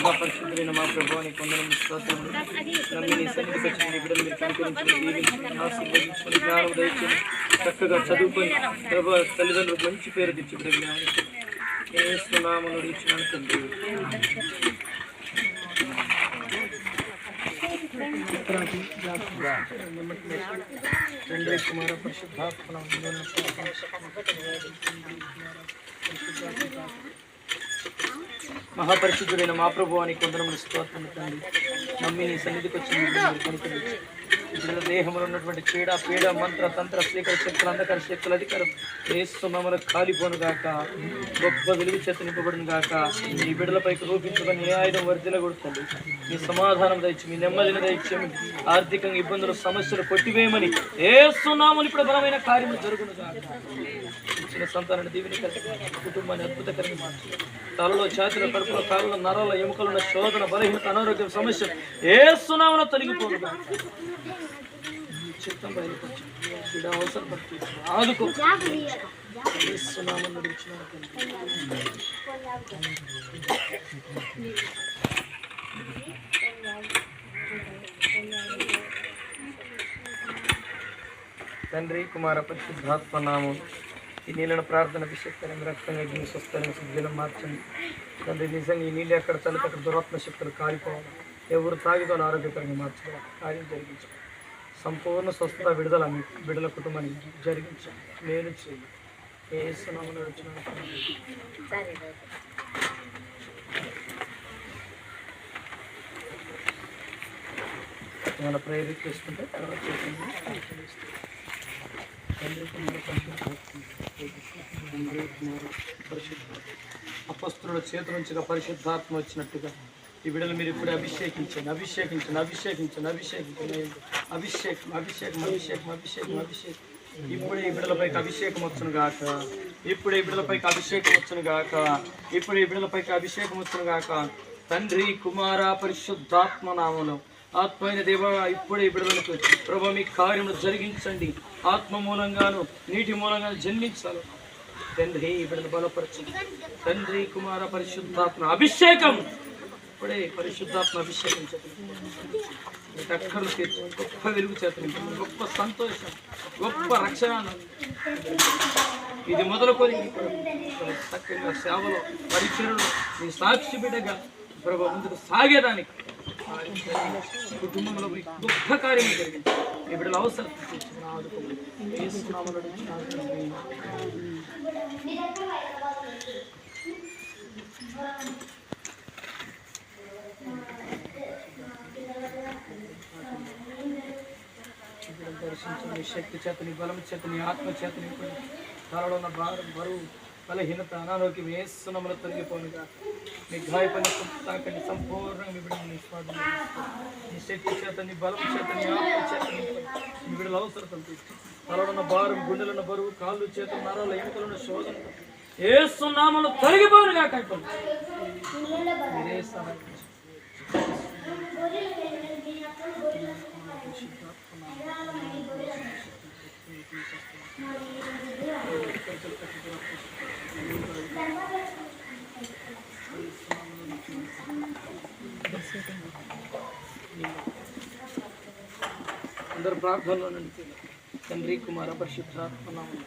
మహాపరిశుద్ధులైన మా ప్రభువాని కొందరు స్తోత్రములు. నమ్మి నీ సన్నిధికి వచ్చిన నీ బిడ్డలు మీరు కనికరించుకుని దీవించుకుని ఆశీర్వదించుకుని జ్ఞానం దయచేసి చక్కగా చదువుకొని ప్రభు తల్లిదండ్రులకు మంచి పేరు తెచ్చి బిడ్డ ఏస్తున్నామని అడిగిస్తున్నాను తండ్రి. తండ్రి కుమార పరిశుద్ధాత్మ మహాపరిశుద్ధుడైన మా ప్రభువాని కొందరములు స్తోత్రములు తండ్రి. నమ్మి నీ సన్నిధికి వచ్చి బిడ్డల దేహంలో ఉన్నటువంటి చీడ పీడ మంత్ర తంత్ర శ్రీకర శక్తులు అంధకర శక్తులు అధికారం వేస్తున్నామని కాలిపోను గాక, గొప్ప వెలుగు చేత నింపబడును గాక. నీ బిడ్డలపైకి రూపించుకొని నీ ఆయుధం వర్ధిల్లగొడుతుంది. మీ సమాధానం దయచి మీ నెమ్మదిని దయచి ఆర్థికంగా ఇబ్బందులు సమస్యలు కొట్టివేయమని ఏస్తున్నామని ఇప్పుడు బలమైన కార్యములు జరుగును గాక. ఇచ్చిన సంతానాన్ని దీవెనకరంగా కుటుంబాన్ని అద్భుతకరంగా మార్చి తలలో ఛాతీల కడుపులో కాళ్ళలో నరాల ఎముకలున్న శోధన బలహీనత అనారోగ్యం సమస్య ఏస్తున్నామని తొలగిపోను గాక. చిత్తం బయలుపరచు బిడ్డ అవసరం పడుతు ఆదుకో ఏస్తున్నామని నడిచిన తండ్రి కుమార పరిశుద్ధాత్మ నామం ఈ నీళ్ళను ప్రార్థన విషయకరంగా రక్తంగా గిన్ని స్వస్థంగా శుద్ధిలం మార్చండి తండ్రి. నిజంగా ఈ నీళ్ళు ఎక్కడ చల్లితే అక్కడ దురాత్మ శక్తులు కాలిపోవాలి. ఎవరు తాగితో ఆరోగ్యకరంగా మార్చుకోవాలి. కార్యం జరిగించాలి. సంపూర్ణ స్వస్థత విడుదల మీ బిడ్డల కుటుంబానికి జరిగించాలి. నేను చేయాలి ఏసునామమున అడుగుచున్నాను. మన ప్రేయర్ చేసుకుంటే అపస్తుల చేతుల నుంచి పరిశుద్ధాత్మ వచ్చినట్టుగా ఈ బిడ్డలు మీరు ఇప్పుడు అభిషేకించండి అభిషేకించండి అభిషేకించండి అభిషేకించండి అభిషేకం అభిషేకం అభిషేకం అభిషేకం అభిషేకం. ఇప్పుడు ఈ బిడ్డలపైకి అభిషేకం వచ్చును గాక. ఇప్పుడు ఈ బిడ్డలపైకి అభిషేకం వచ్చును గాక. ఇప్పుడు ఈ బిడ్డలపైకి అభిషేకం వచ్చును గాక. తండ్రి కుమార పరిశుద్ధాత్మ నామములో ఆత్మైన దేవ ఇప్పుడు ఈ బిడ్డలకు ప్రభు మీ కార్యమును జరిగించండి. ఆత్మ మూలంగాను నీటి మూలంగాను జన్మించాలి తండ్రి. ఈ బిడ్డలు బలపరచండి తండ్రి కుమార పరిశుద్ధాత్మ అభిషేకం. ఇప్పుడే పరిశుద్ధాత్మ అభిషేకం చేత అక్కర్లు తీర్చు, గొప్ప వెలుగు చేత గొప్ప సంతోషం, గొప్ప రక్షణ ఇది మొదలుకొని చక్కగా సేవలో పరిచయలో మీ సాక్షి బిడ్డగా ప్రభు ముందుకు సాగేదానికి కుటుంబంలో గొప్ప కార్యం జరిగింది. ఈ బిడ్డలు అవసరం దర్శించండి. శక్తి చేతని బలం చేతని ఆత్మ చేతని తలలో ఉన్న భారం బరువు బలహీనత అనారోగ్యం వేస్తున్నామని తొలగిపోనుగా. మీ గాయపని తాకండి సంపూర్ణంగా మీ బిడ్డలు నిస్వార్థం మీ శక్తి చేతని బలం చేతని ఆత్మ చేతని మీ బిడ్డలు అవసరం తీర్చి తలలో ఉన్న భారం గుండెలున్న బరువు కాళ్ళు చేతులు నరాల ఎముకలున్న శోధన ఏస్తున్నామని తొలగిపోనుగా. కైపలు మీరే సహాయం అందరు ప్రార్థనలో నడిపి తండ్రి కుమార పరిశుద్ధాత్మ నామమున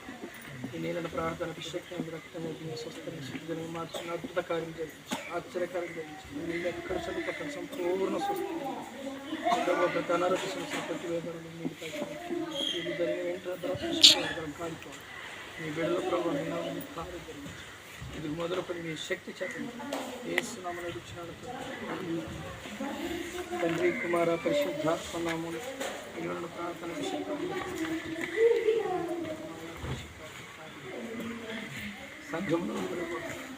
ఈ నీళ్ళను ప్రార్థన అభిషేకం రక్తంగా స్వస్థని శుద్ధిని మార్చిన అద్భుత కార్యం జరిగించి ఆశ్చర్యకార్యం జరిగించి నీళ్ళు ఎక్కడ చదువుతాం సంపూర్ణ స్వస్థ ప్రతి అనారోగ్య సమస్యలు ప్రతి వేదనలు మీరు ఇది జరిగిన వెంటనే కాలిపోవాలి. మీ బిడ్డల ప్రభు కార్యం జరిగించి ఇది మొదలుపడి మీ శక్తి చెప్పండి ఏసునామమున అడుగుచున్నాను తండ్రి కుమార పరిశుద్ధాత్మ నామమున నీళ్ళను ప్రార్థన అభిషేకం సంఘంలో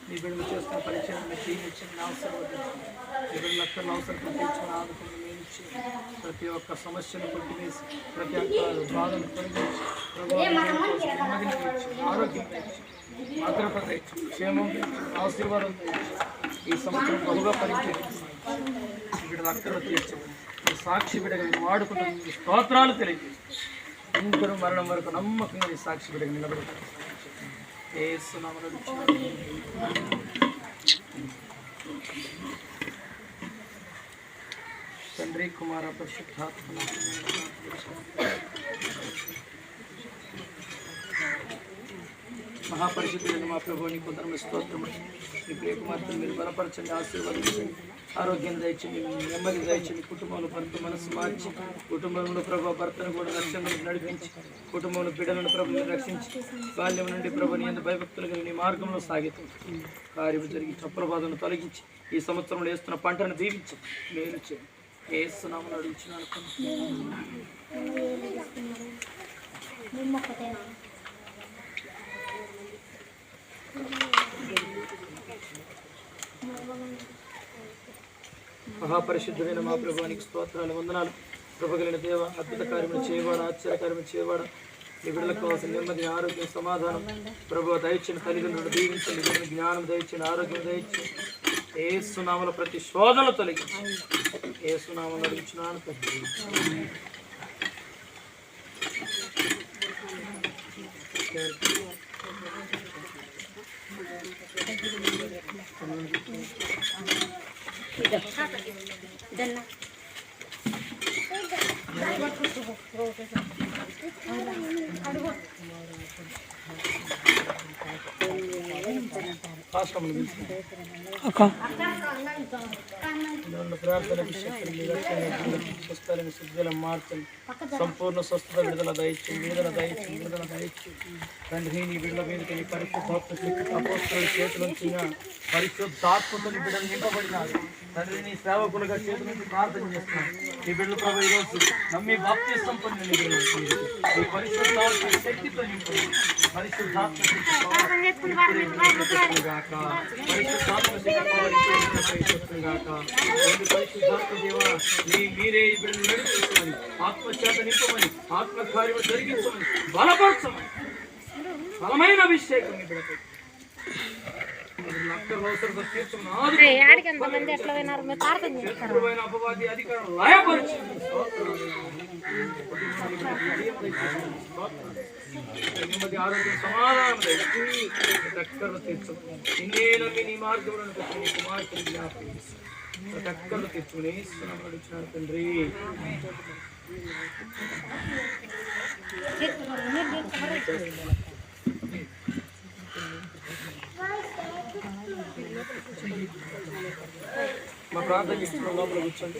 నీ బిడ్డలు చేస్తున్న పరిచయం తీర్చండి అవసరం నీ బిడ్డలు అక్కడ అవసరం తీర్చుకుని ఆదుకుని మేమిచ్చి ప్రతి ఒక్క సమస్యను కొట్టివేసి ప్రతి ఒక్క బాధను తొలగించి నెమ్మదిని తెచ్చి ఆరోగ్యం తెచ్చి భద్రత తెచ్చి క్షేమం తెచ్చి ఆశీర్వాదం తెచ్చి ఈ సంవత్సరం బహుగా పరిచయం బిడ్డలు అక్కడ తీర్చండి. సాక్షి బిడ్డగా నేను వాడుకుంటున్న స్తోత్రాలు తెలియజేసి అందరూ మరణం వరకు నమ్మకంగా ఈ సాక్షి బిడ్డగా నిలబడతారు. ఏసునామమున తండ్రి కుమార పరిశుద్ధాత్మ మహాపరిశుద్ధులైన మా ప్రభు నీ కొందరు స్తోత్రములు. నీ ప్రియ కుమార్తెను మీరు బలపరచండి, ఆశీర్వదించండి, ఆరోగ్యం దయచండి, నెమ్మది దయచండి, కుటుంబంలో భర్త మనసు మార్చి, కుటుంబంలో ప్రభు భర్తను కూడా రక్షణకు నడిపించి, కుటుంబంలో బిడ్డలను ప్రభుని రక్షించి, బాల్యం నుండి ప్రభు నీ అందు భయభక్తులు కలిగి నీ మార్గంలో సాగుతుంది. కార్యము జరిగి చప్పుల బాధను తొలగించి ఈ సంవత్సరంలో వేస్తున్న పంటను దీవించి మేలు చేయండి. ఏస్తున్నామని అడుగుతున్నాను. మహాపరిశుద్ధుడైన మా ప్రభువానికి స్తోత్రాలు, వందనాలు. కృపగలిగిన దేవ, అద్భుత కార్యములు చేయవాడ, ఆశ్చర్యకార్యము చేయవాడ, నీ బిడ్డలకు కావాల్సిన నెమ్మది, ఆరోగ్యం, సమాధానం ప్రభు దయచిన తల్లిదండ్రులు దీవించండి, బిడ్డలకు జ్ఞానం దయచండి, ఆరోగ్యం దయచండి. యేసు నామములో ప్రతి శోధనలు తొలగించి యేసు నామములో అడుగుచున్నాను తండ్రి. ప్రార్థన శుద్ధిలో మార్చండి, సంపూర్ణ స్వస్థత విడుదల దయచేయండి, విడుదల దయచేయండి, విడుదల దయచేయండి తండ్రి. నీ బిడ్డల మీదకి నీ పరిశుద్ధాత్మ చేతులుంచిన పరిశుద్ధాత్మతో నీ బిడ్డలు నింపబడినారు తండ్రి. నీ సేవకులుగా చేతుల నుంచి ప్రార్థన చేస్తున్నాను. నీ బిడ్డలు ప్రభు ఈరోజు నమ్మి బాప్తిస్తం పొందిన నీ పరిశుద్ధాత్మ శక్తితో నింపండి, పరిశుద్ధాత్మ పరిశుద్ధాత్మ దేవ, మీరే ఈ బిడ్డలు నడిపించమని, ఆత్మచేత నింపమని, ఆత్మకార్యము జరిగించమని, బలపరచమని, బలమైన అభిషేకం ఈ బిడ్డపై అపవాది అధికారం లయపరిచింది. నెమ్మది, ఆరోగ్యం, సమాధానం చక్కర్లు తీర్చమని, నిన్నే నమ్మి నీ మార్గంలో నీ కుమార్తెను జ్ఞాపకం చక్కర్లు తీర్చుకుని అడుగుతున్నాను తండ్రి. మా ప్రార్థన చేస్తున్న లోపల కూర్చోండి.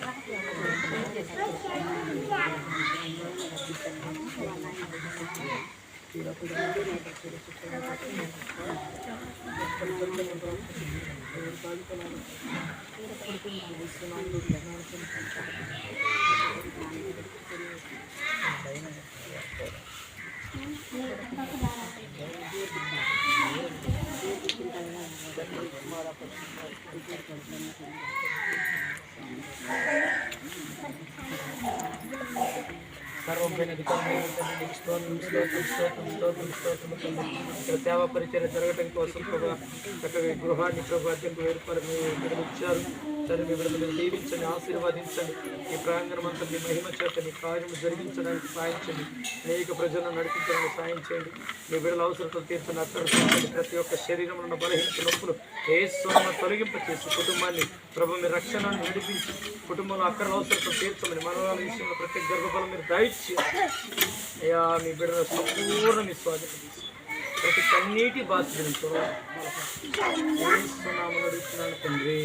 సేవా పరిచయం జరగటం కోసం చక్కగా గృహాన్ని ప్రభావితం ఏర్పడిచ్చారు. సరే మీ బిడ్డలు దీవించండి, ఆశీర్వాదించండి. ఈ ప్రాంగణం అంతా మీ మహిమ చేత నీ కార్యము జరిగించడానికి సాయం చేయండి. అనేక ప్రజలను నడిపించడానికి సాయం చేయండి. మీ బిడ్డల అవసరతలు తీర్చండి, అక్కడ ప్రతి ఒక్క శరీరంలో ఉన్న బలహీనత నొప్పులు యేసునామమున తొలగింపచేసి కుటుంబాన్ని ప్రభు మీ రక్షణను నడిపించి కుటుంబంలో అక్కడ అవసరతలు తీర్చమని, మనవాళ్ళ విషయంలో ప్రతి గర్భఫలం మీరు దయచేసి అయ్యా మీ బిడ్డల సంపూర్ణ మీ స్వాధీనం తీసి ప్రతి కన్నీటి బాధ్యతతో యేసునామమున అడుగుతున్నాను తండ్రి.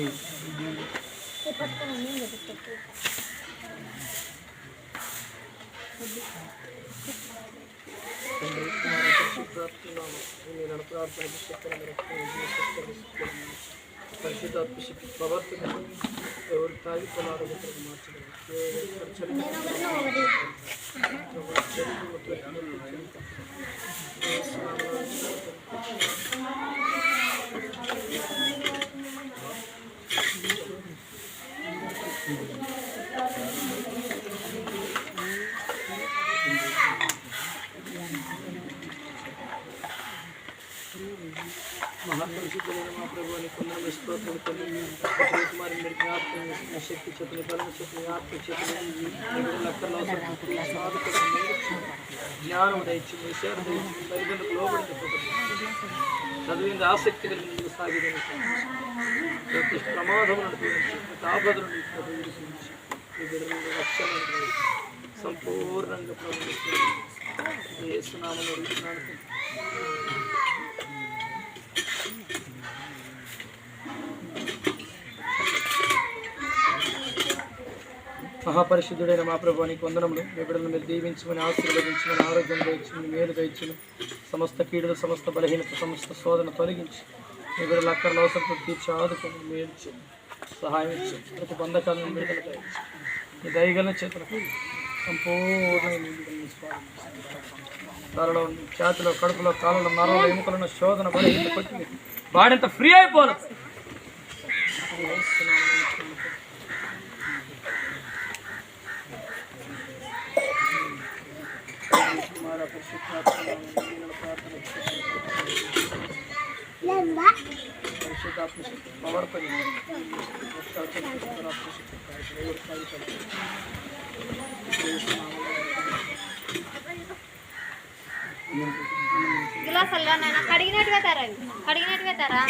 పరిశుద్ధాత్మ శక్తి ప్రవర్తన ఎవరు తాగిపోనారో మహాపరిశుద్ధులైన మా ప్రభువుని కొందరు స్తోత్రం కుమారి మీరు జ్ఞాపకం చేసిన శక్తి చేతులు, బలమ చేతులు, ఆత్మ చేతులు లెక్కల్లో జ్ఞానం దయచింది, సేవ దయచింది, తల్లిదండ్రులకు లోబడి చదివింది ఆసక్తి కలిగి సాగిదని ప్రతి ప్రమాదం నడిపించి, ప్రతి ఆపదను ఈ బిడ్డల రక్షణ సంపూర్ణంగా ప్రవేశించండి. యేసునామములో అడుగుతున్నాను. మహాపరిశుద్ధుడైన మా ప్రభు నీకు వందనములు. మీ బిడ్డలను మీరు దీవించమని, ఆశీర్వదించమని, ఆరోగ్యం దయచమని, మేలు దయచమని, సమస్త కీడులు, సమస్త బలహీనత, సమస్త శోధన తొలగించి మీ బిడ్డల అక్కర్ల అవసరం తీర్చి ఆదుకొని మేలు చేయండి, సహాయం ఇచ్చేయండి. ప్రతి బంధకాలను విడుదల దయచి మీ దయగల చేతులకు సంపూర్ణమైన తలలో, చేతిలో, కడుపులో, కాళ్ళలో, నరాల ఎముకలను శోధన బలహీనత కొట్టి బాడెంత ఫ్రీ అయిపోవాలి. గిలాసల్లో నాయన కడిగినట్టుగా తారా, కడిగినట్టుగా తారా,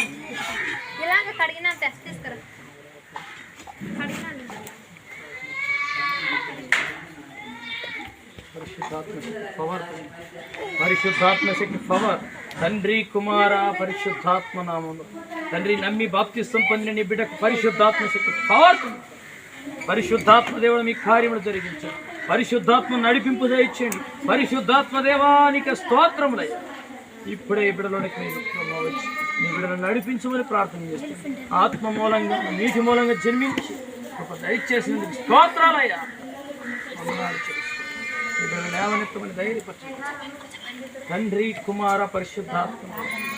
ఇలాగ కడిగిన టెస్ట్ తీసుకురా, కడిగిన పరిశుద్ధాత్మ శక్తి పవర్ తండ్రి, కుమార, పరిశుద్ధాత్మ నామములో తండ్రి నమ్మి బాప్తిస్తం పొందిన నీ బిడ్డకు పరిశుద్ధాత్మ శక్తి పవర్, పరిశుద్ధాత్మ దేవుడు మీ కార్యములు జరిగించండి, పరిశుద్ధాత్మ నడిపింపు దయచేయండి. పరిశుద్ధాత్మ దేవానికి స్తోత్రములయ్యా. ఇప్పుడే ఈ బిడ్డలోనికి నేను వచ్చి మీ బిడ్డను నడిపించమని ప్రార్థన చేస్తాను. ఆత్మ మూలంగా, నీటి మూలంగా జన్మించి ఒక దయచేసినందుకు స్తోత్రాలయ్యా. ఈ బిడ్డను లేవనెత్తమని ధైర్యపరచండి. తండ్రి, కుమార, పరిశుద్ధాత్మ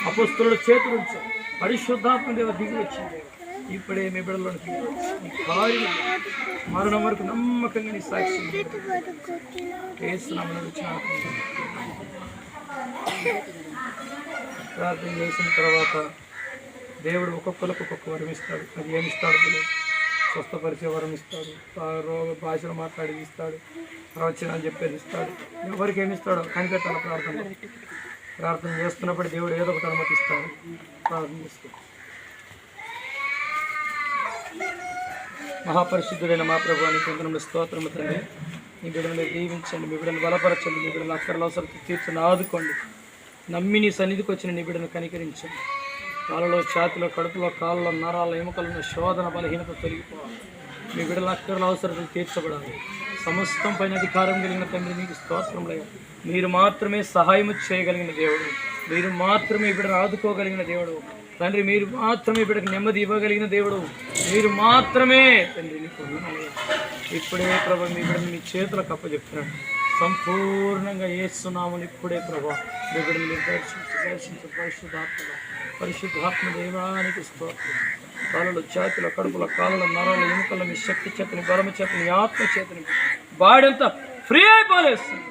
అపొస్తలుల చేతులుంచు. పరిశుద్ధాత్మ దేవ దిగి వచ్చింది. ఇప్పుడే మీ బిడ్డలోనికి కార్యం మరణం వరకు నమ్మకంగా నీ సాక్షి ప్రార్థన చేసిన తర్వాత దేవుడు ఒక్కొక్కరికి ఒక్కొక్క వరం ఇస్తాడు. అది ఏమిస్తాడు తెలియదు. స్వస్థపరిచే వరం ఇస్తాడు, రోగ భాషలు మాట్లాడి ఇస్తాడు, ప్రవచనాలు చెప్పేది ఇస్తాడు. ఎవరికి ఏమిస్తాడో కనిపెట్టాలి. ప్రార్థన చేస్తున్నప్పుడు దేవుడు ఏదో ఒకటి అనుమతిస్తాడు. ప్రార్థన చేస్తాడు. మహాపరిశుద్ధుడైన మా ప్రభువానికి కొందరు స్తోత్రము తండ్రి. మీ బిడ్డను మీరు దీవించండి, మీ బిడ్డను బలపరచండి, మీ బిడ్డలు అక్కర్ల అవసరం తీర్చని ఆదుకోండి. నమ్మి నీ సన్నిధికి వచ్చిన నీ బిడ్డను కనికరించండి. కాళ్ళలో, ఛాతిలో, కడుపులో, కాళ్ళలో, నరాల ఎముకలను శోధన బలహీనత తొలగిపోవాలి. మీ బిడ్డల అక్కర్ల అవసరాలు తీర్చబడాలి. సమస్తం పైన అధికారం కలిగిన తండ్రి మీకు స్తోత్రములయ్యా. మీరు మాత్రమే సహాయం చేయగలిగిన దేవుడు, మీరు మాత్రమే బిడ్డను ఆదుకోగలిగిన దేవుడు తండ్రి, మీరు మాత్రమే బిడ్డకు నెమ్మది ఇవ్వగలిగిన దేవుడు, మీరు మాత్రమే తండ్రి. నీకు ఇప్పుడే ప్రభు మీ బిడ్డను మీ చేతులకు అప్పచెప్తున్నాడు. సంపూర్ణంగా యేసునామమున ఇప్పుడే ప్రభు మీ బిడ్డను మీరు దర్శించు పరిశుద్ధాత్మ దేవానికి స్తోత్రం. కాళ్ళలో, చేతుల, కడుపుల, కాళ్ళ, నరాల ఎముకల మీ శక్తి చేతని, బలము చేతని, ఆత్మ చేతని బాడంతా ఫ్రీ అయిపోలేస్తుంది.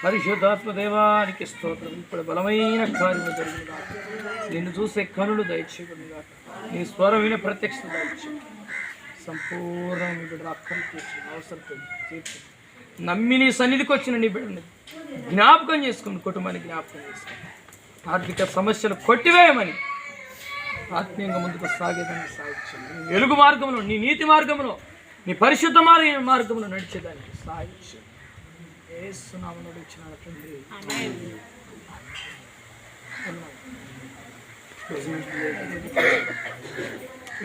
పరిశుద్ధాత్మ దేవానికి స్తోత్రం. ఇప్పుడు బలమైన కార్యము జరిగిన నిన్ను చూసే కనులు దయచేయకుండా, నీ స్వరం వినే ప్రత్యక్షత దయచేయండి. సంపూర్ణ నీ బిడ్డ అక్కడికి తీర్చండి, అవసరం తీర్చండి. నమ్మి నీ సన్నిధికి వచ్చిన నీ బిడ్డని జ్ఞాపకం చేసుకుని, కుటుంబాన్ని జ్ఞాపకం చేసుకుని, ఆర్థిక సమస్యలు కొట్టివేయమని, ఆత్మీయంగా ముందుకు సాగేదాన్ని సాగించండి. నీ వెలుగు మార్గంలో, నీ నీతి మార్గంలో, నీ పరిశుద్ధ మార్గంలో నడిచేదానికి సాగించండి. యేసునామమున అడుగుచున్నాను తండ్రి.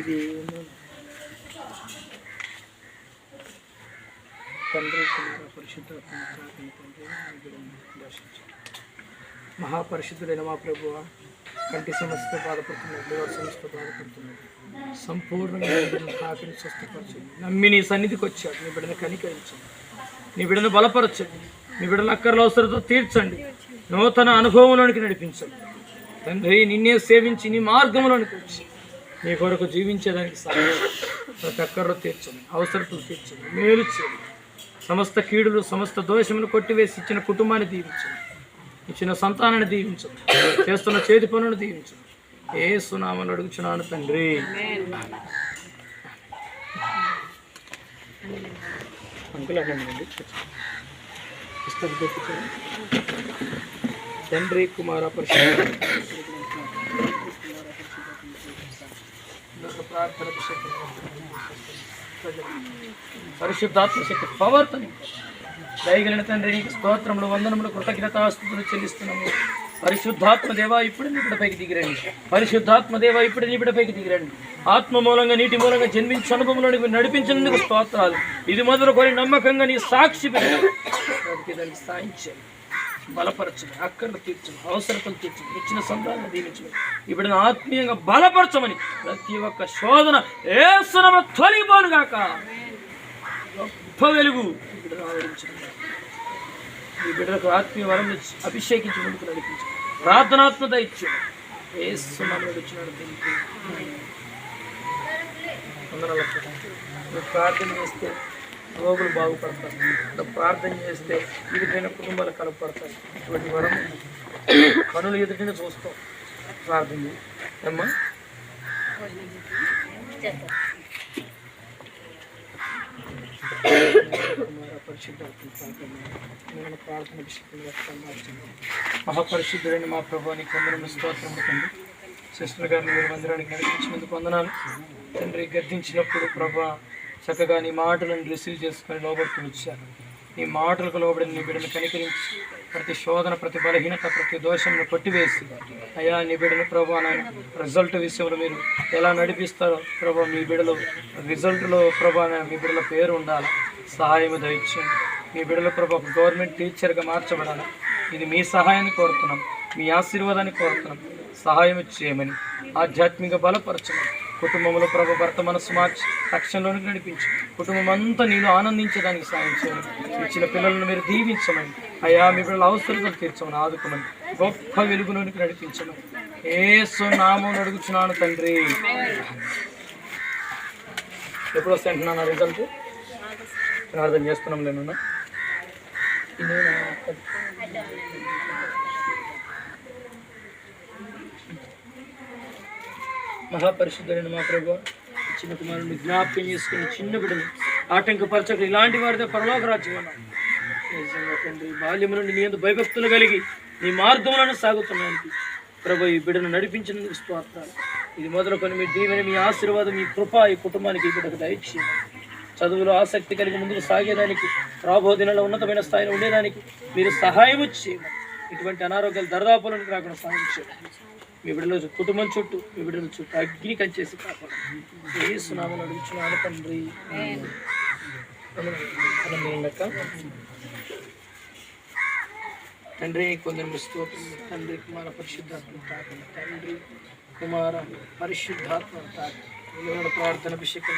ఇది తండ్రి, పరిశుద్ధాత్మ మహాపరిశుద్ధుడైన మా ప్రభువ, కంటి సమస్యతో బాధపడుతున్నారు, లివర్ సమస్యతో బాధపడుతున్నారు, సంపూర్ణంగా కాకిని స్వస్థపరచండి. నమ్మి నీ సన్నిధికి వచ్చాడు. నీ బిడ్డను కనికరించండి, నీ బిడ్డను బలపరచండి, నీ బిడ్డల అక్కర్ల అవసరంతో తీర్చండి, నూతన అనుభవంలోనికి నడిపించండి. తండ్రి, నిన్నే సేవించి నీ మార్గంలోనికి వచ్చి నీ కొరకు జీవించేదానికి సహాయం. ప్రతి అక్కర్లో తీర్చండి, అవసరతలు తీర్చండి, మేలు చేయండి. సమస్త కీడులు, సమస్త దోషములు కొట్టివేసి ఇచ్చిన కుటుంబాన్ని దీవించండి, ఇచ్చిన సంతానాన్ని దీవించండి, చేస్తున్న చేతి పనులను దీవించండి. యేసునామమున అడుగుచున్నాను తండ్రి. అంకుల్ అనండి. తండ్రి, కుమార, పరిశుద్ధ ప్రార్థన శక్తి పరిశుద్ధాత్మ శక్తి పవర్తో దయగలిగిన తండ్రి నీకు స్తోత్రములు వందనములు కృతజ్ఞతాస్తుతులు చెల్లిస్తున్నాము. పరిశుద్ధాత్మ దేవా ఇప్పుడు నీ బిడ్డపైకి దిగిరండి. పరిశుద్ధాత్మ దేవా ఇప్పుడు నీ బిడ్డపైకి దిగిరండి. ఆత్మ మూలంగా నీటి మూలంగా జన్మించే అనుభవంలో నడిపించినందుకు స్తోత్రాలు. ఇది మొదలుకొని నమ్మకంగా నీ సాక్షి దానికి సాయం చేయండి, బలపరచమని, అక్కర్లు తీర్చమని, అవసరతలు తీర్చమని, ఇచ్చిన సంతానాన్ని దీవించమని, ఇప్పుడు ఆత్మీయంగా బలపరచమని, ప్రతి ఒక్క శోధన యేసునామములో తొలగిపోను గాక. గొప్ప వెలుగు బిడ్డను ఆవరించండి. ఈ బిడ్డలకు ఆత్మీయ వరం ఇచ్చి అభిషేకించి ముందుకు నడిపించి ప్రార్థనాత్మత ఇచ్చి యేసునామములో వచ్చినాడు. ప్రార్థన చేస్తే రోగులు బాగుపడతారు, ప్రార్థన చేస్తే ఎదుటైన కుటుంబాలు కలపడతాయి. ఇటువంటి వరం కనులు ఎదుటిని చూస్తాం. ప్రార్థన అమ్మా ప్రార్థన మహాపరిశుద్ధుడైన మా ప్రభువానికి వందనములు స్తోత్రములు తండ్రి. సిస్టర్ గారిని మీరు మందిరానికి నడిపించినందుకు వందనాలు తండ్రి. గద్దించినప్పుడు ప్రభా చక్కగా నీ మాటలను రిసీవ్ చేసుకొని లోబడుతూ వచ్చారు. నీ మాటలకు లోబడి నీ బిడ్డను కనికరించి ప్రతి శోధన, ప్రతి బలహీనత, ప్రతి దోషంను కొట్టివేసి అయ్యా నీ బిడ్డను ప్రభా నాయన రిజల్ట్ విషయంలో మీరు ఎలా నడిపిస్తారో ప్రభా మీ బిడ్డలు రిజల్ట్లో ప్రభా మీ బిడ్డల పేరు ఉండాలి. సహాయం దయచేయండి. మీ బిడ్డల ప్రభా గవర్నమెంట్ టీచర్గా మార్చబడాలి. ఇది మీ సహాయాన్ని కోరుతున్నాం, మీ ఆశీర్వాదాన్ని కోరుతున్నాం. సహాయం చేయమని, ఆధ్యాత్మిక బలపరచమని, కుటుంబంలో ప్రభు భర్త మనసు మార్చి రక్షణలోనికి నడిపించి కుటుంబం అంతా నేను ఆనందించడానికి సాయం చేయమని, ఇచ్చిన పిల్లలను మీరు దీవించమని, అయ్యా మీ పిల్లల అవసరాలు తీర్చమని, ఆదుకోమని, గొప్ప వెలుగులోనికి నడిపించమని యేసు నామములో అడుగుచున్నాను తండ్రి. ఎప్పుడు వస్తాయంటున్నా రిజల్ట్ ప్రార్థన చేస్తున్నాం. నేను మహాపరిశుద్ధుడైన మా ప్రభు చిన్న కుమారుని జ్ఞాపకం చేసుకుని చిన్న బిడ్డలు ఆటంకపరచక ఇలాంటి వారితో పరలోక రాజ్యం అన్నాం. నిజంగా తండ్రి బాల్యం నుండి నీ యందు భయభక్తులు కలిగి నీ మార్గంలోనే సాగుతున్నానికి ప్రభు ఈ బిడ్డను నడిపించినందుకు స్తోత్రాలు. ఇది మొదలుకొని మీ దీవెన, మీ ఆశీర్వాదం, మీ కృప ఈ కుటుంబానికి ఈ బిడ్డకు దయచేయండి. చదువులో ఆసక్తి కలిగి ముందుకు సాగేదానికి, రాబో దినాల్లో ఉన్నతమైన స్థాయిలో ఉండేదానికి మీరు సహాయం చేయండి. ఇటువంటి అనారోగ్యాలు దరిదాపులకు రాకుండా సహాయం చేయండి. మీ బిడ్డల కుటుంబం చుట్టూ, మీ బిడ్డల చుట్టూ అగ్ని కంచేసి కాపాడండి. యేసు నామములో అడుగుచున్నాను తండ్రి. తండ్రి కొందరు స్తోత్రం. తండ్రి కుమార పరిశుద్ధాత్మ తాకండి. తండ్రి కుమార పరిశుద్ధాత్మ తాకండి. ప్రార్థన అభిషేకం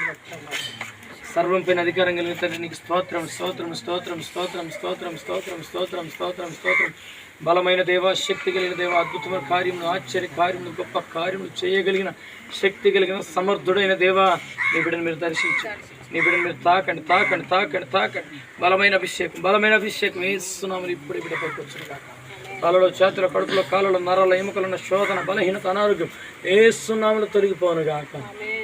సర్వం పైన అధికారం కలిగిన తండ్రి నీకు స్తోత్రం, స్తోత్రం, స్తోత్రం, స్తోత్రం, స్తోత్రం, స్తోత్రం, స్తోత్రం, స్తోత్రం, స్తోత్రం. బలమైన దేవ, శక్తి కలిగిన దేవ, అద్భుతమైన కార్యములు, ఆశ్చర్య కార్యములు, గొప్ప కార్యములు చేయగలిగిన శక్తి కలిగిన సమర్థుడైన దేవ, నీ బిడ్డను మీరు దర్శించండి. నీ బిడ్డను మీరు తాకండి, తాకండి, తాకండి, తాకండి. బలమైన అభిషేకం, బలమైన అభిషేకం యేసునామములో ఇప్పుడు బిడ్డపైకి వచ్చిన కాక. తలలో, చేతుల, కడుపులో, కాళ్ళలో, నరాల, ఎముకలున్న శోధన, బలహీనత, అనారోగ్యం యేసునామములో తొలగిపోను గాక.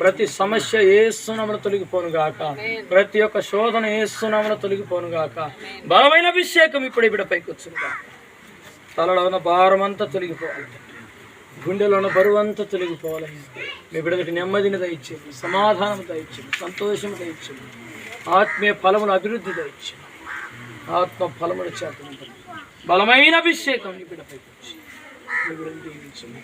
ప్రతి సమస్య యేసునామములో తొలగిపోను గాక. ప్రతి ఒక్క శోధన యేసునామములో తొలగిపోను గాక. బలమైన అభిషేకం ఇప్పుడు బిడ్డపైకి వచ్చిన గాక. తలలో ఉన్న భారం అంతా తొలగిపోవాలి, గుండెలో ఉన్న బరువు అంతా తొలగిపోవాలని మీ బిడ్డలకి నెమ్మదిని దయచేయండి, సమాధానం దయచేయండి, సంతోషం దయచేయండి, ఆత్మీయ ఫలముల అభివృద్ధి దయచేయండి. ఆత్మ ఫలముల చేత బలమైన అభిషేకం నీ బిడ్డపైకి వచ్చి మీ బిడ్డను దీవించండి.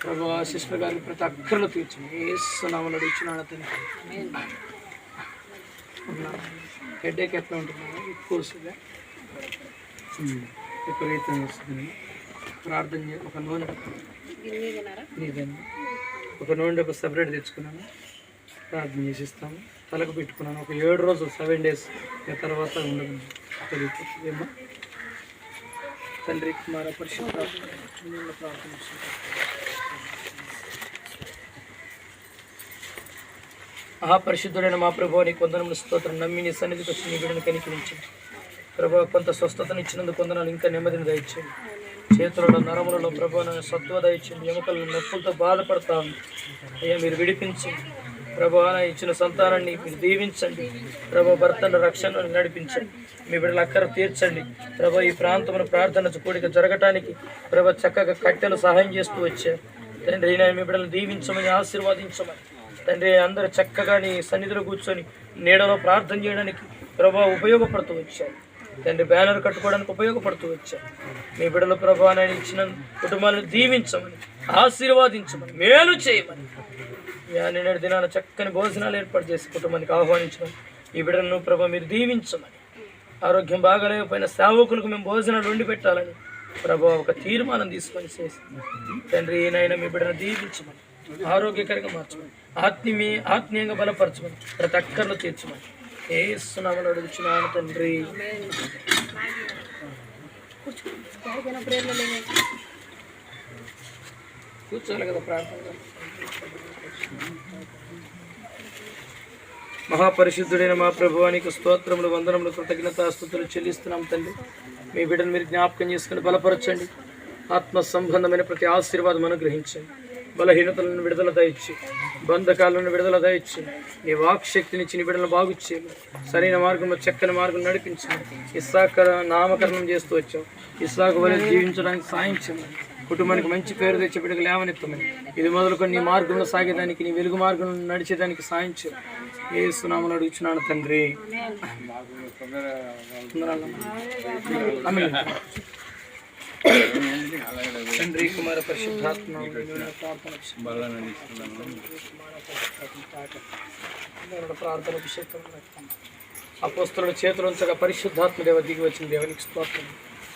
ప్రభు సిస్టర్ గారికి ప్రతి అక్కర్లు తీర్చండి. యేసునామములో అడుగుచున్నాను తండ్రి. హెడేక్ ఎట్లా ఉంటున్నా? ఎక్కువ వస్తుందా? విపరీతంగా వస్తుంది. ప్రార్థన చేయాలి. ఒక నూనె ఒక నూనె డబ్బు సపరేట్ తెచ్చుకున్నాను, ప్రార్థన చేసిస్తాము. తలకు పెట్టుకున్నాను. ఒక 7 రోజులు 7 days తర్వాత ఉండదు. తెలియదు ఏమో తండ్రి కుమార పరిశుద్ధ ప్రార్థన. మహాపరిశుద్ధుడైన మా ప్రభువు నీకు వందనములు స్తోత్రం. నమ్మి నీ సన్నిధికి వచ్చి నీ బిడ్డను కనికరించండి. ప్రభు కొంత స్వస్థతను ఇచ్చినందుకు వందనాలు. ఇంకా నెమ్మదిని దయచేయండి. చేతులలో, నరములలో ప్రభు సత్వ దయచేయండి. ఎముకలను నొప్పులతో బాధపడతా ఉంది అయ్యా, మీరు విడిపించండి. ప్రభు ఇచ్చిన సంతానాన్ని మీరు దీవించండి. ప్రభు భర్తను రక్షణను నడిపించండి. మీ బిడ్డల అక్కర తీర్చండి. ప్రభు ఈ ప్రాంతంలో ప్రార్థన కూడిక జరగటానికి ప్రభు చక్కగా కట్టెలు సహాయం చేస్తూ వచ్చారు తండ్రి. మీ బిడ్డలు దీవించమని, ఆశీర్వాదించమని, తండ్రి అందరూ చక్కగా నీ సన్నిధిలో కూర్చొని నీడలో ప్రార్థన చేయడానికి ప్రభా ఉపయోగపడుతూ వచ్చారు తండ్రి. బ్యానర్ కట్టుకోవడానికి ఉపయోగపడుతూ వచ్చారు. మీ బిడ్డల ప్రభా నేను ఇచ్చిన కుటుంబాలను దీవించమని, ఆశీర్వాదించమని, మేలు చేయమని, నిన్నటి దినాన చక్కని భోజనాలు ఏర్పాటు చేసి కుటుంబానికి ఆహ్వానించమని, ఈ బిడ్డలను ప్రభా మీరు దీవించమని, ఆరోగ్యం బాగాలేకపోయిన సేవకులకు మేము భోజనాలు వండి పెట్టాలని ప్రభా ఒక తీర్మానం తీసుకొని చేసి తండ్రి ఈయనైనా మీ బిడ్డను దీవించమని, ఆరోగ్యకరంగా మార్చమని, ఆత్మీయంగా బలపరచమని, ప్రతి అక్కర్లు తీర్చమని ఏసునామములో అడుగుచున్నాను తండ్రి. కూర్చోవాలి కదా ప్రార్థన. మహాపరిశుద్ధుడైన మా ప్రభువానికి స్తోత్రములు, వందనములు, కృతజ్ఞతాస్తుతులు చెల్లిస్తున్నాం తండ్రి. మీ బిడ్డను మీరు జ్ఞాపకం చేసుకుని బలపరచండి. ఆత్మ సంబంధమైన ప్రతి ఆశీర్వాదం అనుగ్రహించండి. బలహీనతలను విడుదల దయచి, బంధకాలను విడుదల దయచి, నీ వాక్శక్తినిచ్చి నీ బిడ్డలను బాగు చేయండి. సరైన మార్గంలో చక్కని మార్గం నడిపించండి. ఇస్సాకు నామకరణం చేస్తూ వచ్చాం. ఇస్సాకు వలె జీవించడానికి సాయం చేయండి. కుటుంబానికి మంచి పేరు తెచ్చి బిడ్డకు లేవనెత్తమని, ఇది మొదలుకొని నీ మార్గంలో సాగేదానికి, నీ వెలుగు మార్గంలో నడిచేదానికి సాయం చేయండి. యేసు నామములో అడుగుచున్నాను తండ్రి. తండ్రి కుమార పరిశుద్ధాత్మ ప్రార్థన అభిషేకం అపోస్తలుల చేతులు ఉంచగా పరిశుద్ధాత్మ దేవ దిగి వచ్చిన దేవునికి స్తోత్రం.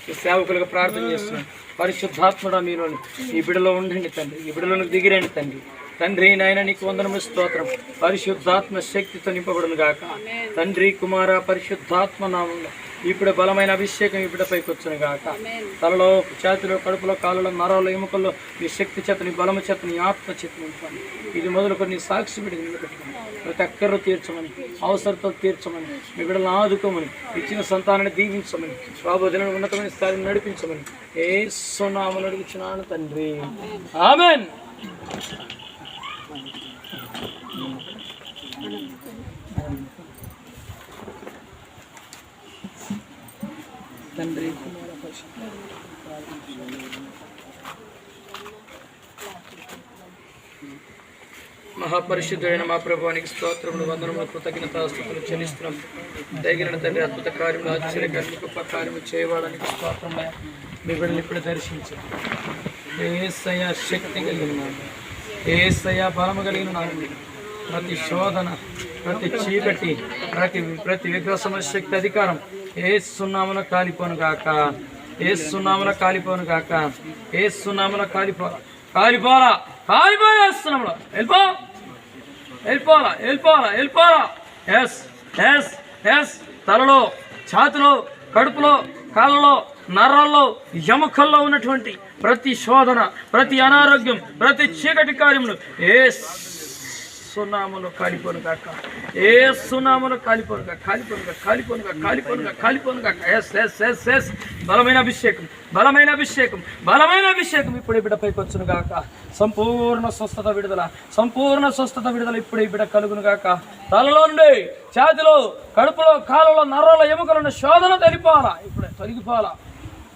ఈ సేవకులుగా ప్రార్థన చేస్తున్నాను. పరిశుద్ధాత్ముడా మీలోని ఈ బిడలో ఉండండి తండ్రి, ఈ బిడలోనికి దిగిరండి తండ్రి. తండ్రి నాయన నీకు వందనము స్తోత్రం. పరిశుద్ధాత్మ శక్తితో నింపబడును గాక. తండ్రి కుమార పరిశుద్ధాత్మ నామంలో ఇప్పుడు బలమైన అభిషేకం ఈ బిడ్డపైకి వచ్చును గాక. తలలో, ఛాతిలో, కడుపులో, కాళ్ళలో, నరాల్లో, ఎముకల్లో నీ శక్తి చేతని, బలము చేతని, ఆత్మ చేతని నింపండి. ఇది మొదలుకొని సాక్షి బిడ్డ నిలబెట్టుకోండి. ప్రతి అక్కర్రు తీర్చమని, అవసరంతో తీర్చమని, మీ బిడ్డలను ఆదుకోమని, ఇచ్చిన సంతానాన్ని దీవించమని, రాబోదిన ఉన్నతమైన స్థాయిని నడిపించమని యేసు నామములో అడుగుచున్నాను తండ్రి. ఆమేన్. తండ్రి కుమార మహాపరిశుద్ధుడైన మా ప్రభువానికి స్తోత్రములు, వందనములు, కృతజ్ఞతాస్తుతులు చెల్లిస్తున్నాం. దయగలిగిన తండ్రి అద్భుత కార్యములు, ఆశ్చర్యకరములు, గొప్ప కార్యము చేయవాడానికి స్తోత్రములు. మీ బిడ్డలు ఇప్పుడు దర్శించండి. యేసయ్య శక్తి కలిగిన నాడు, యేసయ్య బలము కలిగిన నాడు, ప్రతి శోధన, ప్రతి చీకటి, ప్రతి విగ్రహ శక్తి అధికారం ఏసునామమున కాలిపోను గాక. ఏసునామమున కాలిపోను గాక. ఏసునామమున కాలిపోలా, కాలిపోలా, కాలిపోయి వేస్తున్నాములో వెళ్ళిపో, వెళ్ళిపోలా, వెళ్ళిపోలా, వెళ్ళిపోలా. ఎస్ ఎస్ ఎస్ తలలో, ఛాతిలో, కడుపులో, కాళ్ళలో, నరాల్లో, ఎముకల్లో ఉన్నటువంటి ప్రతి శోధన, ప్రతి అనారోగ్యం, ప్రతి చీకటి కార్యములు సున్నాములో కాలిపోను కాక. ఏ సున్నాములో కాలిపోను కాక, కాలిపోను కాక, కాలిపోను కాక, కాలిపోను కాక, కాలిపోను కాక. ఎస్ ఎస్ ఎస్ ఎస్ బలమైన అభిషేకం, బలమైన అభిషేకం, బలమైన అభిషేకం ఇప్పుడు ఈ బిడ్డపైకి వచ్చును గాక. సంపూర్ణ స్వస్థత విడుదల, సంపూర్ణ స్వస్థత విడుదల ఇప్పుడు ఈ బిడ్డ కలుగును గాక. తలలో నుండి, ఛాతిలో, కడుపులో, కాళ్ళలో, నరాల, ఎముకలను శోధన తొలిపోవాలా, ఇప్పుడే తొలగిపోవాలా.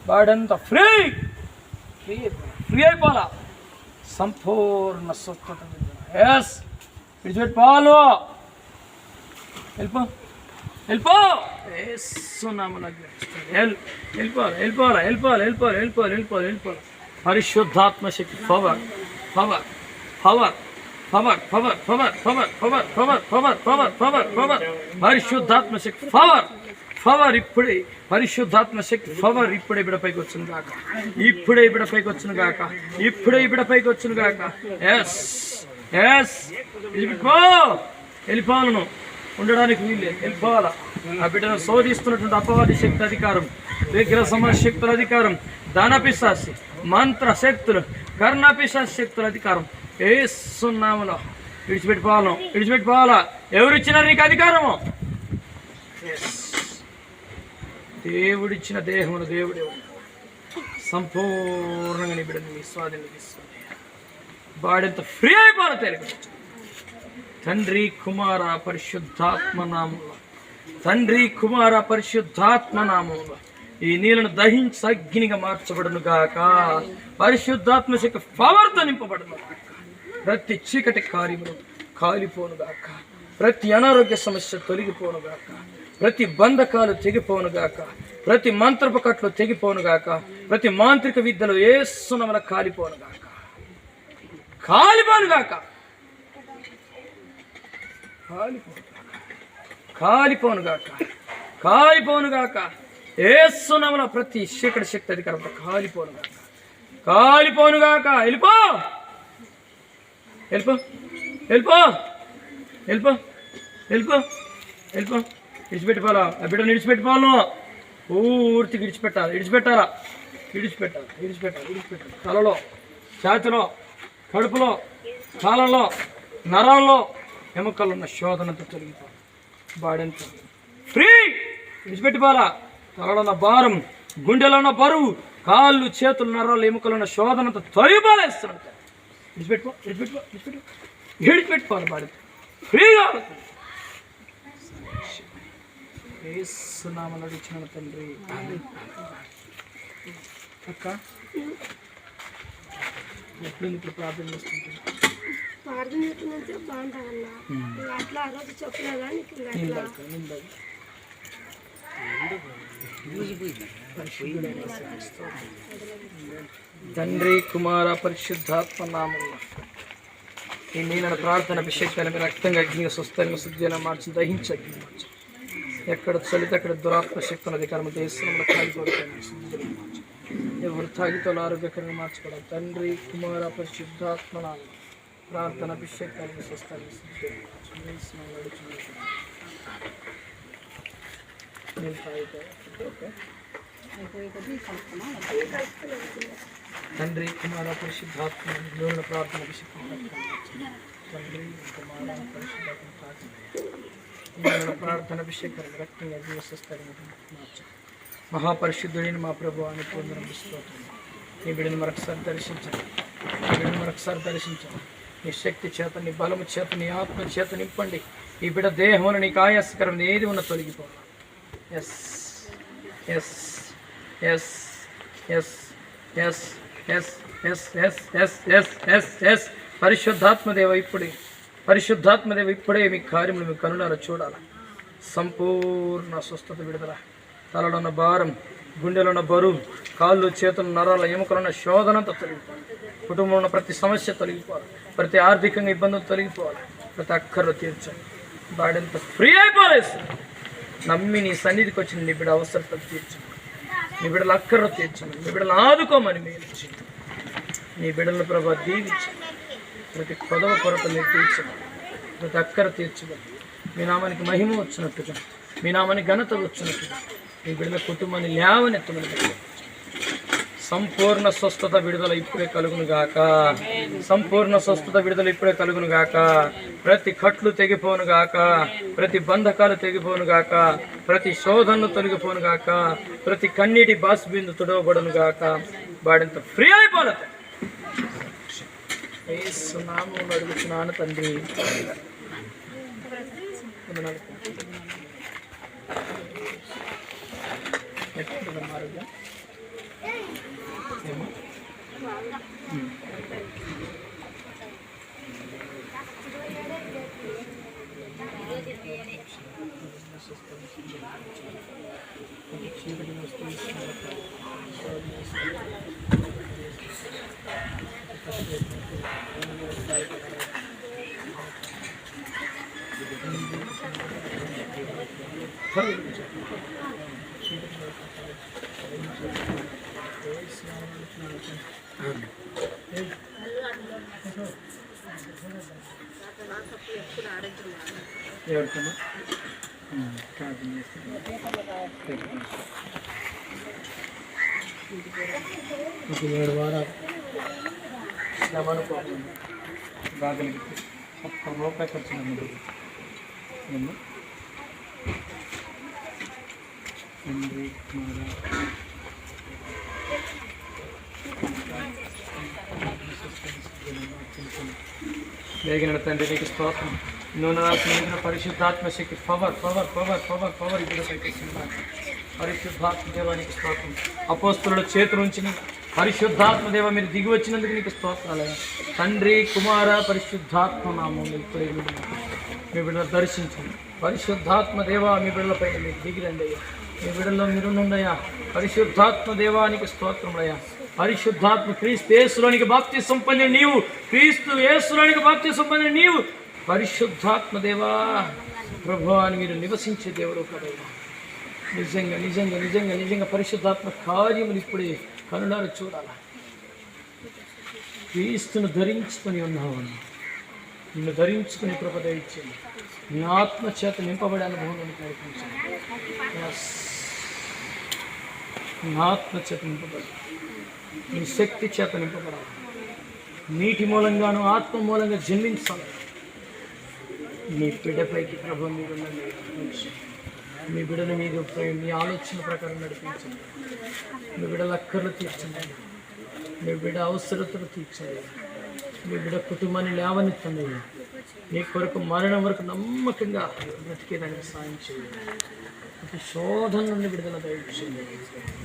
బాడంతా ఫ్రీ ఫ్రీ ఫ్రీ అయిపోవాలా. సంపూర్ణ స్వస్థత విడుదల. ఎస్ విడిచిపెట్టుకోవాలో, వెళ్ళిపో, వెళ్ళిపో, వెళ్ళిపోవాలి, వెళ్ళిపోవాలి, వెళ్ళిపోవాలి, వెళ్ళిపోవాలి, వెళ్ళిపోవాలి, వెళ్ళిపోవాలి, వెళ్ళిపోవాలి. పరిశుద్ధాత్మ శక్తి power power power power power power power power power power power power power పరిశుద్ధాత్మ శక్తి పవర్ పవర్ ఇప్పుడే, పరిశుద్ధాత్మ శక్తి పవర్ ఇప్పుడే బిడపైకి వచ్చును గాక. ఇప్పుడే బిడపైకి వచ్చును గాక. ఇప్పుడే బిడపైకి వచ్చును గాక. ఎస్ ఎస్ వెళ్ళిపోవాలను, ఉండడానికి వీళ్ళే, వెళ్ళిపోవాలా. ఆ బిడ్డను శోధిస్తున్నటువంటి అపవాది శక్తి అధికారం, విగ్రహ సమశక్తుల అధికారం, ధనపిశాసి మంత్ర శక్తులు, కర్ణపిశాసి శక్తుల అధికారం ఏసునామములో విడిచిపెట్టుకోవాలను, విడిచిపెట్టుకోవాలా. ఎవరిచ్చినారు నీకు అధికారము? దేవుడిచ్చిన దేహమును దేవుడే సంపూర్ణంగా నీ బిడ్డను నీ స్వాధీనం తీసుకోండి. బాడెంత ఫ్రీ అయిపోవాలి తెలుగు. తండ్రి కుమార పరిశుద్ధాత్మ నామములో, తండ్రి కుమార పరిశుద్ధాత్మ నామములో ఈ నీళ్ళను దహించి అగ్నిగా మార్చబడును గాక. పరిశుద్ధాత్మ శక్తి పవర్తో నింపబడును. ప్రతి చీకటి కార్యములు కాలిపోనుగాక, ప్రతి అనారోగ్య సమస్య తొలగిపోనుగాక, ప్రతి బంధకాలు తెగిపోనుగాక, ప్రతి మంత్రపు కట్లు తెగిపోనుగాక, ప్రతి మాంత్రిక విద్యలు యేసు నామమున కాలిపోనుగాక, కాలిపోనుగాక, కాలిపోనుగాక, కాలిపోనుగాక, యేసు నామమున ప్రతి చీకటి శక్తి అధికారంతో కాలిపోనుగాక, కాలిపోనుగాక. వెళ్ళిపో, వెళ్ళిపో, వెళ్ళిపో, వెళ్ళిపో, వెళ్ళిపో, వెళ్ళిపో. విడిచిపెట్టిపోవాలా, ఆ బిడ్డను విడిచిపెట్టిపోవాలి, పూర్తిగా విడిచిపెట్టాలి, విడిచిపెట్టాలా, విడిచిపెట్టాలి, విడిచిపెట్టాలి, విడిచిపెట్టాలి. తలలో, ఛాతిలో, కడుపులో, కాలంలో, నరాల్లో, ఎముకల్లో ఉన్న శోధనతో తొలగిపోవాలి. బాడెంత ఫ్రీ, విడిచిపెట్టిపోవాలా. తలలో ఉన్న భారం, గుండెలో ఉన్న బరువు, కాళ్ళు చేతులు నరాలు ఎముకలు ఉన్న శోధనతో తొలగిపోలేస్తున్నాడు. విడిచిపెట్టుకో, విడిచిపెట్టుకో, విడిచిపెట్టుకో, విడిచిపెట్టుకోవాలి. బాడీ ఫ్రీగా ఏసునామమున నడిచిన తండ్రి. అక్క ఎప్పుడు ఇప్పుడు ప్రార్థన చేస్తుంటాను. తండ్రి కుమార పరిశుద్ధాత్మ నామమున ఈ నీళ్ళ ప్రార్థన అభిషేకాలను రక్తంగా అగ్నిగా స్వస్థంగా శుద్ధిగా మార్చి దహించి అగ్ని మార్చి ఎక్కడ చలితే అక్కడ దురాత్మ శక్తుల అధికారం దేశంలో కాలిపోతాయి. ఎవరు తాగితో ఆరోగ్యకరంగా మార్చుకోవడం. తండ్రి కుమార పరిశుద్ధాత్మ నామమున ప్రార్థన అభిషేకాలను స్వస్థంగా శుద్ధిగా తండ్రి కుమార పరిశుద్ధాత్మ దేవుని ప్రార్థన అభిషేకం. తండ్రి కుమార పరిశుద్ధాత్మ ప్రార్థన అభిషేకం రక్తంగా జీవస్తారని మార్చు. మహాపరిశుద్ధుడిని మా ప్రభు అని పొందనిపిస్తోంది. నీ బిడ్డను మరొకసారి దర్శించండి, నీ బిడ్డను మరొకసారి దర్శించండి. నీ శక్తి చేత, నీ బలము చేత, నీ ఆత్మ చేత నింపండి. ఈ బిడ్డ దేహమును నీకు ఆయాసకరం ఏది ఉన్న తొలగిపోవాలి. Yes yes yes yes yes yes yes yes yes yes yes yes పరిశుద్ధాత్మదేవ ఇప్పుడే, పరిశుద్ధాత్మదేవ ఇప్పుడే మీ కార్యములు మీ కనులారా చూడాలి. సంపూర్ణ స్వస్థత విడుదల. తలలో ఉన్న భారం, గుండెలో ఉన్న బరువు, కాళ్ళు చేతులు నరాల ఎముకలు ఉన్న శోధనంతో తొలగిపోవాలి. కుటుంబంలో ఉన్న ప్రతి సమస్య తొలగిపోవాలి. ప్రతి ఆర్థికంగా ఇబ్బందులు తొలగిపోవాలి. ప్రతి అక్కర్లు తీర్చండి. బాడెంత ఫ్రీ అయిపోవాలి. నమ్మి నీ సన్నిధికి వచ్చిన నీ బిడ్డ అవసరతలు తీర్చండి. నీ బిడ్డల అక్కర్లు తీర్చండి. నీ బిడ్డలు ఆదుకోమని మీరు ఇచ్చింది. నీ బిడ్డలను ప్రభావ దీవించండి. ప్రతి కొదవ కొరత మీరు తీర్చండి. ప్రతి అక్కర తీర్చండి. మీ నామానికి మహిమ వచ్చినట్టుగా, మీ నామానికి ఘనత వచ్చినట్టుగా మీ బిడ్డల కుటుంబాన్ని లేవనెత్తమని సంపూర్ణ స్వస్థత విడుదల ఇప్పుడే కలుగును గాక. సంపూర్ణ స్వస్థత విడుదల ఇప్పుడే కలుగును గాక. ప్రతి కట్లు తెగిపోను గాక, ప్రతి బంధకాలు తెగిపోను గాక, ప్రతి శోధనలు తొలగిపోను గాక, ప్రతి కన్నీటి బాష్బిందు తుడవబడును గాక. వాడింత ఫ్రీ అయిపోలేదు. నామములో అడుగుతున్నాను తండ్రి. ఆరోగ్యం ఎవరికన్నా ప్రార్థన చేస్తాను. ఒక 7 వారాలు శ్రమను బాగా ₹1 ఖర్చు నమ్మదు. తండ్రి వేగిన తండ్రి నీకు స్తోత్రం. నూనె రాసిన పరిశుద్ధాత్మ శక్తి power power power power power ఇప్పుడు పరిశుద్ధాత్మ దేవ నీకు స్తోత్రం. అపోస్తుల చేతుల నుంచి పరిశుద్ధాత్మ దేవ మీరు దిగి వచ్చినందుకు నీకు స్తోత్రాలు. తండ్రి కుమార పరిశుద్ధాత్మ నామములో ఇప్పుడే మీ బిడ్డలు దర్శించండి. పరిశుద్ధాత్మ దేవా మీ బిడ్డలపై మీరు దిగిరండి అయ్యా. మీ బిడ్డల్లో మీరుండయ్యా. పరిశుద్ధాత్మ దేవానికి స్తోత్రములయ్యా. పరిశుద్ధాత్మ క్రీస్తు యేసులోనికి బాప్తిసం పొందిన నీవు, క్రీస్తు యేసులోనికి బాప్తిసం పొందిన నీవు, పరిశుద్ధాత్మ దేవా ప్రభువా అని మీరు నివసించే దేవుడు కదయ్యా. నిజంగా నిజంగా నిజంగా నిజంగా పరిశుద్ధాత్మ కార్యములు ఇప్పుడే కనులారా చూడాలా. క్రీస్తును ధరించుకొని ఉన్నావు, నిన్ను ధరించుకుని కృప దయచేయండి. నీ ఆత్మ చేత నింపబడే అనుభవంలోకి నడిపించండి. నీ ఆత్మ చేత నింపబడాలి, నీ శక్తి చేత నింపబడాలి. నీటి మూలంగాను ఆత్మ మూలంగా జన్మించాలి. మీ బిడ్డపైకి ప్రభు మీరు మీ బిడ్డల మీద మీ ఆలోచన ప్రకారం నడిపించండి. మీ బిడ్డల అక్కర్లు తీర్చండి. మీ బిడ్డ అవసరతలు తీర్చండి. మీ బిడ్డ కుటుంబాన్ని లేవనెత్తండి. నీ కొరకు మరణం వరకు నమ్మకంగా బ్రతికేదానికి సాయం చేయండి. ప్రతి శోధన నుండి విడుదల దయచేయండి.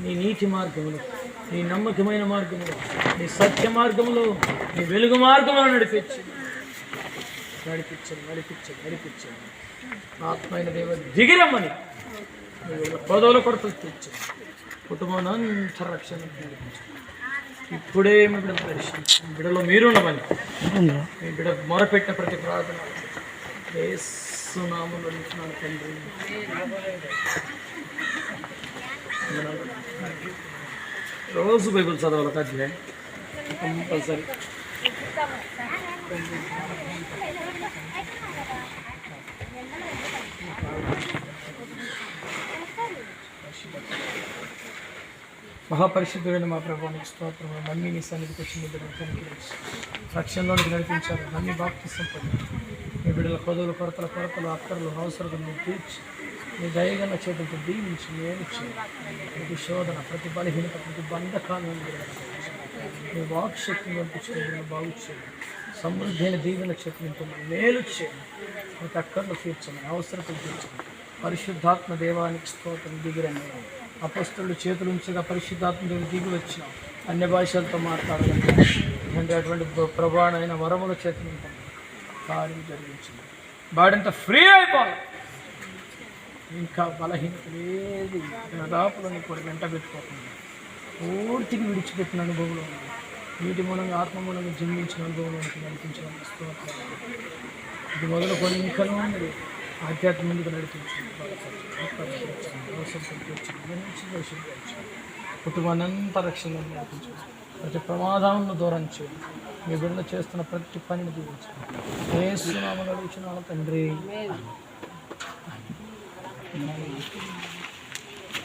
నీ నీతి మార్గములు, నీ నమ్మకమైన మార్గములు, నీ సత్య మార్గములు, నీ వెలుగు మార్గములు నడిపించండి. నడిపించండి నడిపించండి నడిపించండి. ఆత్మైన దేవ దిగిరమ్మని పదవుల కొరతలు తెచ్చండి. కుటుంబాన్ని అంత రక్షణ నడిపించండి. ఇప్పుడే మీ బిడ్డను దర్శించండి. బిడ్డలో మీరుండమని మీ బిడ్డ మొరపెట్టిన ప్రతి ప్రార్థన యేసు నామములో అడుగుతున్నాను తండ్రి. రోజు బైబిల్ చదవాలి కట్లే కంపల్సరీ. మహాపరిశుద్ధుడైన మా ప్రభువునికి స్తోత్రం. నమ్మి నీ సన్నిధికి వచ్చి మీ బిడ్డలు రక్షణలోనికి నడిపించారు. నమ్మి బాప్తిసం పొంది మీ బిడ్డల కొదవులు కొరతలు అక్కర్లు అవసరాలను తీర్చి మీ దయగల చేతులతో దీవించి మేలు చేయండి. ప్రతి శోధన, ప్రతి బలహీనత, ప్రతి బంధకాలను మీ వాక్శక్తిని పంపించుకుని బాగు చేయండి. సమృద్ధి అయిన దీవెన చేతులతో మేలు చేయండి. ప్రతి అక్కర్లు తీర్చండి, అవసరతలు తీర్చండి. పరిశుద్ధాత్మ దేవానికి స్తోత్రం. దిగిరండి. అపస్తులు చేతులు ఉంచగా పరిశుద్ధాత్మ దేవుడు దిగి వచ్చినాం. అన్య భాషలతో మాట్లాడాలంటే అంటే అటువంటి ప్రభావమైన వరముల చేతులు ఉంటుంది. కార్యం జరిగించింది. బాడంతా ఫ్రీ అయిపోవాలి. ఇంకా బలహీనత లేదు. దాపులని కూడా వెంట పెట్టుకోకుండా పూర్తిగా విడిచిపెట్టిన అనుభవంలో ఉంది. వీటి మూలంగా ఆత్మ మూలంగా జన్మించిన అనుభవంలోకి నడిపించిన స్తోత్రం. ఇది మొదలుకొని ఇంకా ఉన్నది. ఆధ్యాత్మిక ముందుకు నడిపించింది. కుటుంబాన్ని అంతా రక్షణ నడిపించండి. ప్రతి ప్రమాదాలను దూరం చేయండి. మీ బిడ్డలు చేస్తున్న ప్రతి పనిని దీవించండి. యేసు నామములో అడుగుచున్నాను తండ్రి.